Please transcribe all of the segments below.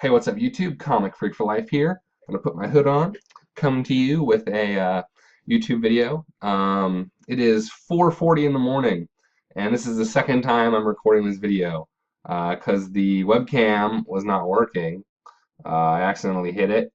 Hey, what's up, YouTube? Comic Freak for Life here. Gonna put my hood on, come to you with a YouTube video. It is 4:40 in the morning, and this is the second time I'm recording this video because the webcam was not working. I accidentally hit it,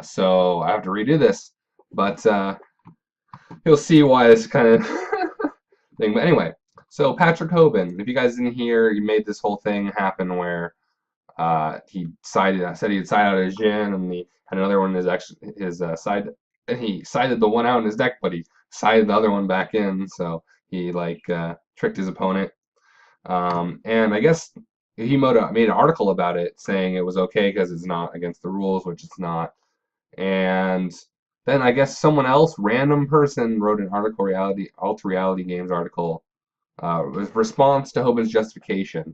so I have to redo this. But you'll see why this kind of thing. But anyway, so Patrick Hoban, if you guys didn't hear, he made this whole thing happen where he said he'd side out his Jin, and he had another one in his side, and he sided the one out in his deck, but he sided the other one back in, so he tricked his opponent. And I guess he made an article about it saying it was okay because it's not against the rules, which it's not. And then I guess someone else, random person, wrote an article, Alter Reality Games article, with response to Hoban's justification.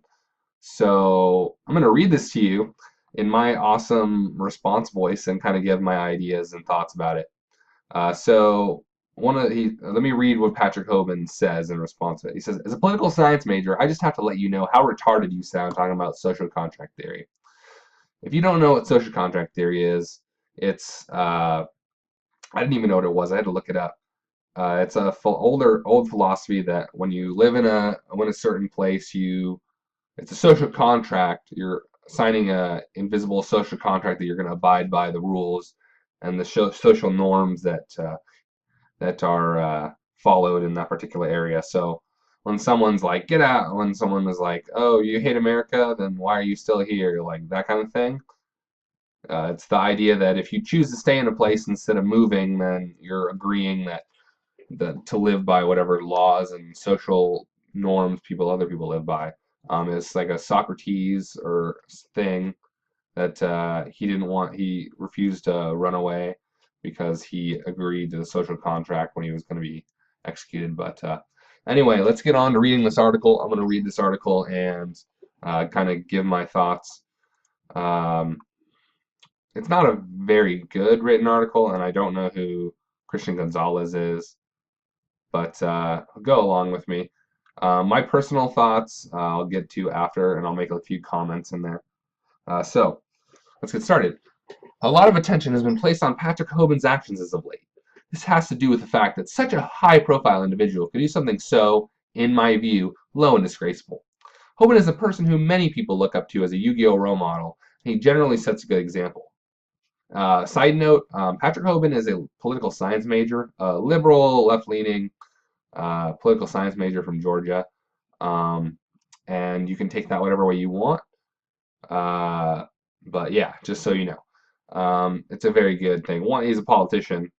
So I'm going to read this to you in my awesome response voice and kind of give my ideas and thoughts about it. Let me read what Patrick Hoban says in response to it. He says, "As a political science major, I just have to let you know how retarded you sound talking about social contract theory. If you don't know what social contract theory is, it's I didn't even know what it was. I had to look it up. It's a old philosophy that when you live in a certain place, it's a social contract. You're signing a invisible social contract that you're going to abide by the rules and the social norms that are followed in that particular area. So when someone's like, get out, when someone is like, oh, you hate America, then why are you still here? Like that kind of thing. It's the idea that if you choose to stay in a place instead of moving, then you're agreeing that to live by whatever laws and social norms other people live by. It's like a Socrates or thing that he didn't want. He refused to run away because he agreed to the social contract when he was going to be executed. But anyway, let's get on to reading this article. I'm going to read this article and kind of give my thoughts. Um, it's not a very good written article, and I don't know who Christian Gonzalez is, but go along with me. My personal thoughts I'll get to after, and I'll make a few comments in there. So let's get started. A lot of attention has been placed on Patrick Hoban's actions as of late. This has to do with the fact that such a high-profile individual could do something so, in my view, low and disgraceful. Hoban is a person who many people look up to as a Yu-Gi-Oh! Role model, and he generally sets a good example. Side note, Patrick Hoban is a political science major, a liberal, left-leaning political science major from Georgia. And you can take that whatever way you want. But yeah, just so you know. It's a very good thing. One, he's a politician.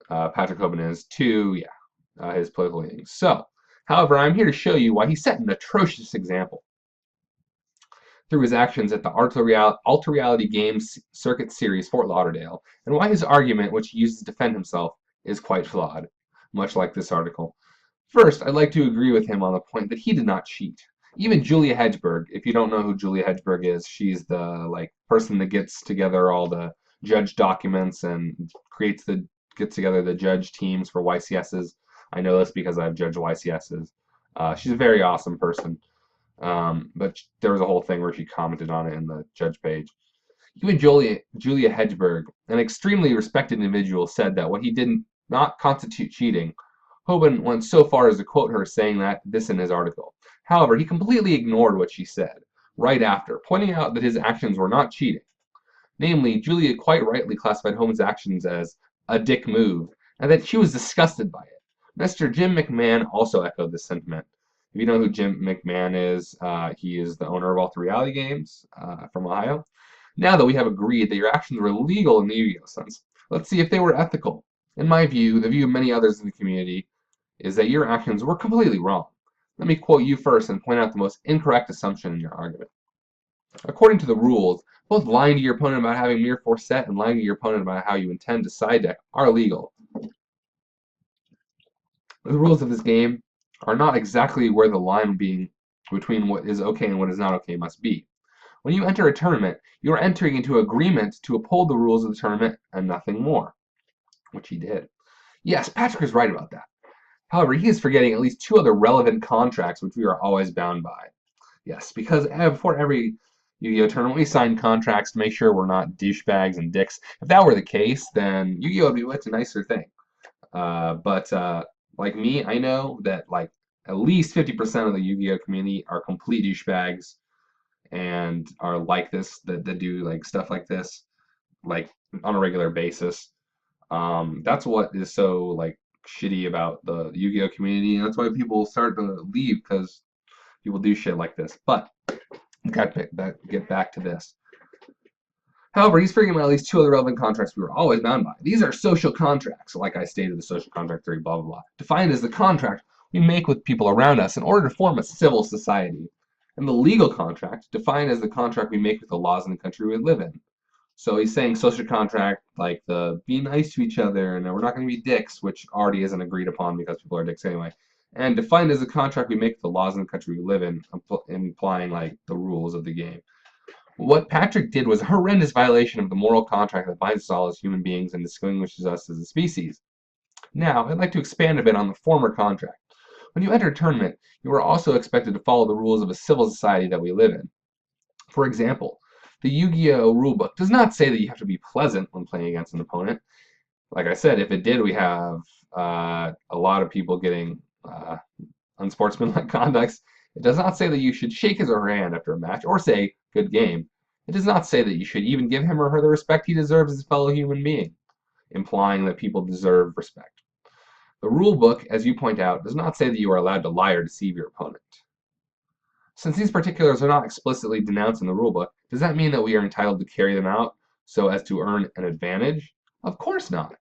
Patrick Hoban is. Two, yeah, his political leanings. So, however, I'm here to show you why he set an atrocious example through his actions at the Alter Reality Games Circuit Series Fort Lauderdale, and why his argument, which he uses to defend himself, is quite flawed, much like this article. First, I'd like to agree with him on the point that he did not cheat. Even Julia Hedgeberg, if you don't know who Julia Hedgeberg is, she's the person that gets together all the judge documents and gets together the judge teams for YCSs. I know this because I've judged YCSs. She's a very awesome person. But there was a whole thing where she commented on it in the judge page. Even Julia Hedgeberg, an extremely respected individual, said that what he did not constitute cheating. Hoban went so far as to quote her saying this in his article. However, he completely ignored what she said right after, pointing out that his actions were not cheating. Namely, Julia quite rightly classified Hoban's actions as a dick move, and that she was disgusted by it. Mr. Jim McMahon also echoed this sentiment. If you know who Jim McMahon is, he is the owner of Alter Reality Games from Ohio. Now that we have agreed that your actions were legal in the Yu-Gi-Oh! Sense, let's see if they were ethical. In my view, the view of many others in the community, is that your actions were completely wrong. Let me quote you first and point out the most incorrect assumption in your argument. According to the rules, both lying to your opponent about having Mirror Force set and lying to your opponent about how you intend to side deck are illegal. The rules of this game are not exactly where the line between what is okay and what is not okay must be. When you enter a tournament, you are entering into agreement to uphold the rules of the tournament and nothing more, which he did. Yes, Patrick is right about that. However, he is forgetting at least two other relevant contracts which we are always bound by. Yes, because before every Yu-Gi-Oh tournament, we sign contracts to make sure we're not douchebags and dicks. If that were the case, then Yu-Gi-Oh would be much a nicer thing. But like me, I know that like at least 50% of the Yu-Gi-Oh community are complete douchebags and are like this, that do like stuff like this, like on a regular basis. That's what is so like shitty about the Yu-Gi-Oh community, and that's why people start to leave, because people do shit like this. But get back to this. However, he's figuring out at least two other relevant contracts we were always bound by. These are social contracts, like I stated, the social contract theory, blah, blah, blah, defined as the contract we make with people around us in order to form a civil society. And the legal contract, defined as the contract we make with the laws in the country we live in. So he's saying social contract, like the be nice to each other, and we're not going to be dicks, which already isn't agreed upon because people are dicks anyway. And defined as the contract we make with the laws in the country we live in, implying like the rules of the game. What Patrick did was a horrendous violation of the moral contract that binds us all as human beings and distinguishes us as a species. Now, I'd like to expand a bit on the former contract. When you enter a tournament, you are also expected to follow the rules of a civil society that we live in. For example, the Yu-Gi-Oh! Rulebook does not say that you have to be pleasant when playing against an opponent. Like I said, if it did, we have a lot of people getting unsportsmanlike conducts. It does not say that you should shake his or her hand after a match or say, good game. It does not say that you should even give him or her the respect he deserves as a fellow human being, implying that people deserve respect. The rule book, as you point out, does not say that you are allowed to lie or deceive your opponent. Since these particulars are not explicitly denounced in the rulebook, does that mean that we are entitled to carry them out so as to earn an advantage? Of course not.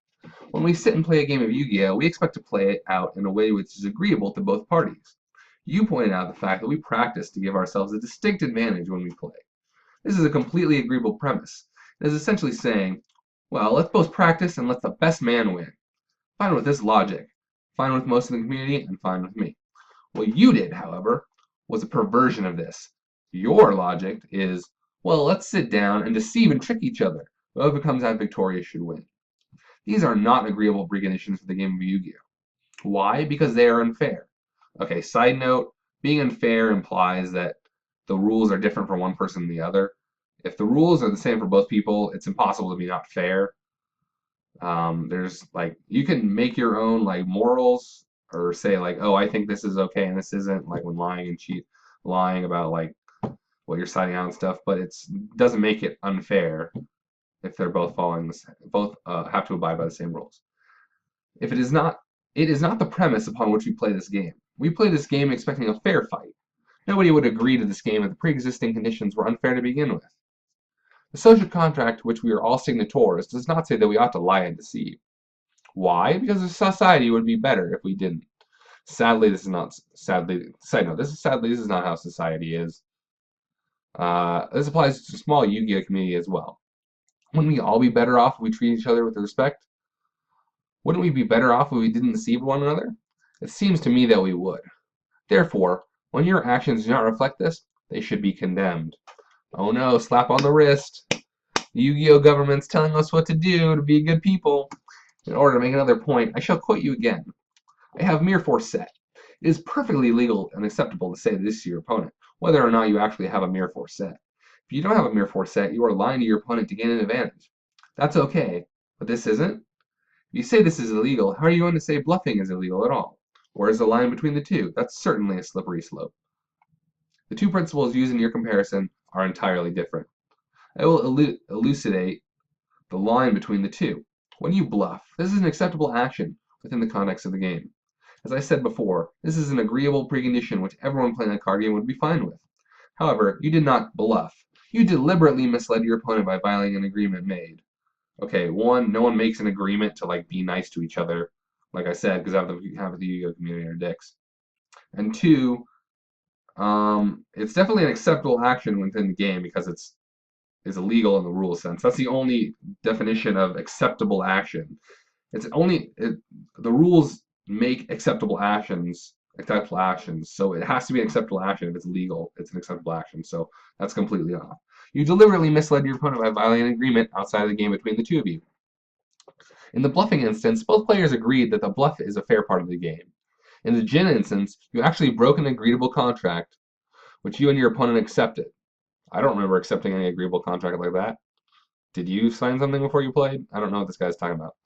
When we sit and play a game of Yu-Gi-Oh, we expect to play it out in a way which is agreeable to both parties. You pointed out the fact that we practice to give ourselves a distinct advantage when we play. This is a completely agreeable premise. It is essentially saying, well, let's both practice and let the best man win. Fine with this logic. Fine with most of the community, and fine with me. What you did, however, was a perversion of this. Your logic is, well, let's sit down and deceive and trick each other. Whoever comes out victorious should win. These are not agreeable preconditions for the game of Yu-Gi-Oh! Why? Because they are unfair. Okay, side note, being unfair implies that the rules are different for one person than the other. If the rules are the same for both people, it's impossible to be not fair. There's like, you can make your own like morals, or say like, oh, I think this is okay and this isn't, like when lying about like what you're signing out and stuff, but it doesn't make it unfair if they're both have to abide by the same rules. If it is not the premise upon which we play this game. We play this game expecting a fair fight. Nobody would agree to this game if the pre-existing conditions were unfair to begin with. The social contract to which we are all signatories does not say that we ought to lie and deceive. Why? Because the society would be better if we didn't. Sadly, this is not how society is. This applies to the small Yu-Gi-Oh community as well. Wouldn't we all be better off if we treat each other with respect? Wouldn't we be better off if we didn't deceive one another? It seems to me that we would. Therefore, when your actions do not reflect this, they should be condemned. Oh no, slap on the wrist. The Yu-Gi-Oh government's telling us what to do to be good people. In order to make another point, I shall quote you again. I have mere force set. It is perfectly legal and acceptable to say this to your opponent, whether or not you actually have a mere force set. If you don't have a mere force set, you are lying to your opponent to gain an advantage. That's okay, but this isn't. If you say this is illegal, how are you going to say bluffing is illegal at all? Where is the line between the two? That's certainly a slippery slope. The two principles used in your comparison are entirely different. I will elucidate the line between the two. When you bluff, this is an acceptable action within the context of the game. As I said before, this is an agreeable precondition which everyone playing a card game would be fine with. However, you did not bluff. You deliberately misled your opponent by violating an agreement made. Okay, one, no one makes an agreement to like be nice to each other, like I said, because half the Yu-Gi-Oh community are dicks. And two, it's definitely an acceptable action within the game because it's illegal in the rule sense. That's the only definition of acceptable action. The rules make acceptable actions. So it has to be an acceptable action. If it's legal, it's an acceptable action. So that's completely off. You deliberately misled your opponent by violating an agreement outside of the game between the two of you. In the bluffing instance, both players agreed that the bluff is a fair part of the game. In the Jin instance, you actually broke an agreeable contract, which you and your opponent accepted. I don't remember accepting any agreeable contract like that. Did you sign something before you played? I don't know what this guy's talking about.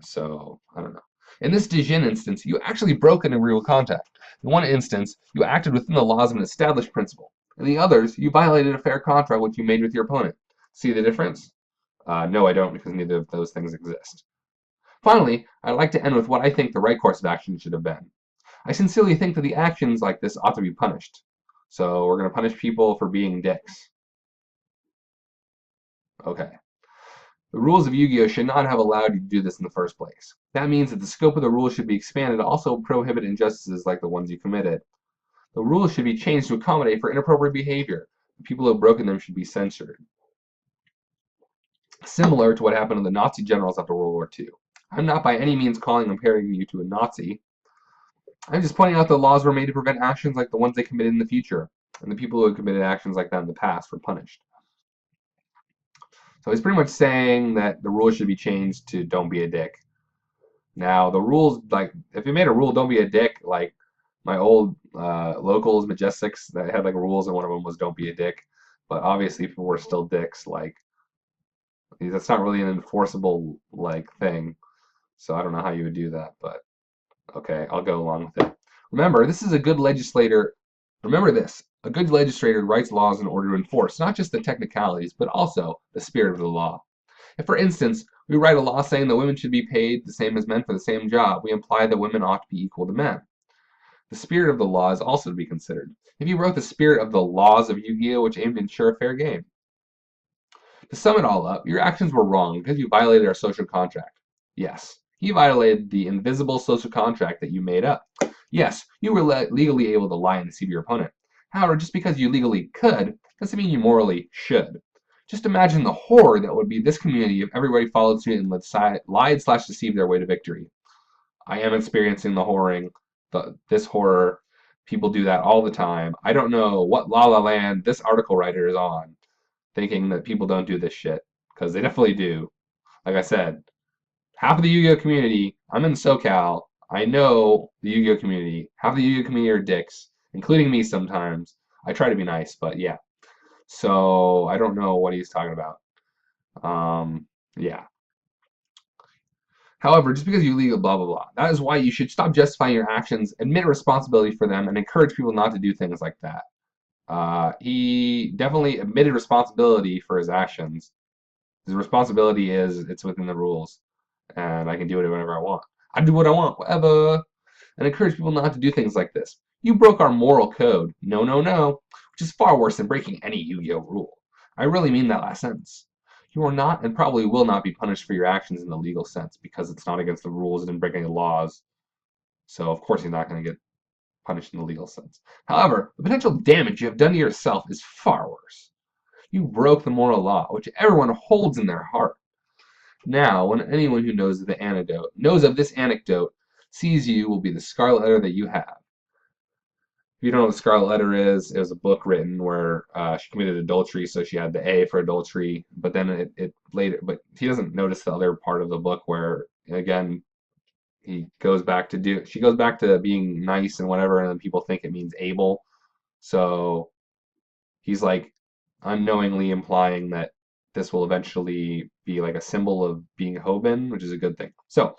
So, I don't know. In this Dijin instance, you actually broke an agreeable contract. In one instance, you acted within the laws of an established principle. In the others, you violated a fair contract which you made with your opponent. See the difference? No, I don't, because neither of those things exist. Finally, I'd like to end with what I think the right course of action should have been. I sincerely think that the actions like this ought to be punished. So we're going to punish people for being dicks. Okay. The rules of Yu-Gi-Oh! Should not have allowed you to do this in the first place. That means that the scope of the rules should be expanded to also prohibit injustices like the ones you committed. The rules should be changed to accommodate for inappropriate behavior. The people who have broken them should be censured. Similar to what happened to the Nazi generals after World War II. I'm not by any means comparing you to a Nazi. I'm just pointing out that laws were made to prevent actions like the ones they committed in the future, and the people who had committed actions like that in the past were punished. So he's pretty much saying that the rules should be changed to don't be a dick. Now, the rules, like, if you made a rule, don't be a dick, like my old locals, Majestics, that had like rules, and one of them was don't be a dick. But obviously, people were still dicks. Like, that's not really an enforceable like thing. So I don't know how you would do that, but okay, I'll go along with it. Remember, this is a good legislator. Remember this. A good legislator writes laws in order to enforce not just the technicalities, but also the spirit of the law. If, for instance, we write a law saying that women should be paid the same as men for the same job, we imply that women ought to be equal to men. The spirit of the law is also to be considered. If you wrote the spirit of the laws of Yu-Gi-Oh! Which aimed to ensure a fair game. To sum it all up, your actions were wrong because you violated our social contract. Yes, he violated the invisible social contract that you made up. Yes, you were legally able to lie and deceive your opponent. However, just because you legally could doesn't mean you morally should. Just imagine the horror that would be this community if everybody followed suit and lied/deceived their way to victory. I am experiencing this horror. People do that all the time. I don't know what La La Land this article writer is on, thinking that people don't do this shit, because they definitely do. Like I said, half of the Yu-Gi-Oh community, I'm in SoCal, I know the Yu-Gi-Oh community, half of the Yu-Gi-Oh community are dicks, including me sometimes. I try to be nice, but yeah. So I don't know what he's talking about. Yeah. However, just because you legal blah blah blah, that is why you should stop justifying your actions, admit responsibility for them, and encourage people not to do things like that. He definitely admitted responsibility for his actions. His responsibility is it's within the rules, and I can do it whenever I want. I do what I want, whatever, and encourage people not to do things like this. You broke our moral code. No, no, no, which is far worse than breaking any Yu-Gi-Oh rule. I really mean that last sentence. You are not and probably will not be punished for your actions in the legal sense because it's not against the rules and didn't break any laws. So of course you're not going to get punished in the legal sense. However, the potential damage you have done to yourself is far worse. You broke the moral law, which everyone holds in their heart. Now, when anyone who knows of this anecdote, sees you will be the scarlet letter that you have. If you don't know what the scarlet letter is, it was a book written where she committed adultery, so she had the A for adultery. But then it later, but he doesn't notice the other part of the book where again she goes back to being nice and whatever, and then people think it means able. So he's like unknowingly implying that this will eventually be like a symbol of being Hoban, which is a good thing. So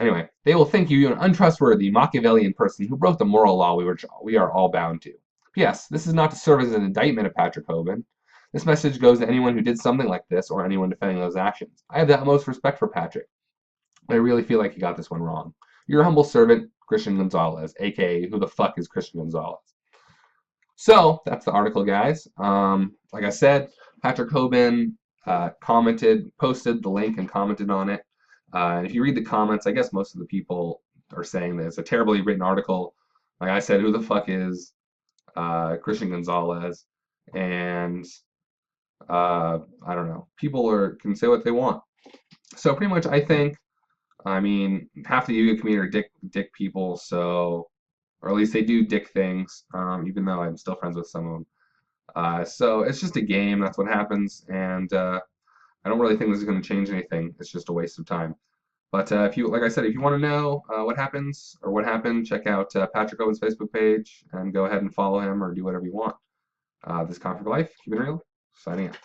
anyway, they will think you an untrustworthy Machiavellian person who broke the moral law we are all bound to. Yes, this is not to serve as an indictment of Patrick Hoban. This message goes to anyone who did something like this or anyone defending those actions. I have the utmost respect for Patrick. I really feel like he got this one wrong. Your humble servant, Christian Gonzalez, aka who the fuck is Christian Gonzalez? So that's the article, guys. Like I said, Patrick Hoban posted the link and commented on it. And if you read the comments, I guess most of the people are saying that it's a terribly written article. Like I said, who the fuck is Christian Gonzalez? And I don't know. People can say what they want. So pretty much, I mean, half the Yu-Gi-Oh community are dick people, so, or at least they do dick things, even though I'm still friends with some of them. So it's just a game. That's what happens, and I don't really think this is going to change anything. It's just a waste of time. But like I said, if you want to know what happens or what happened, check out Patrick Hoban's Facebook page and go ahead and follow him or do whatever you want. This is Conflict Life, keep it real, signing out.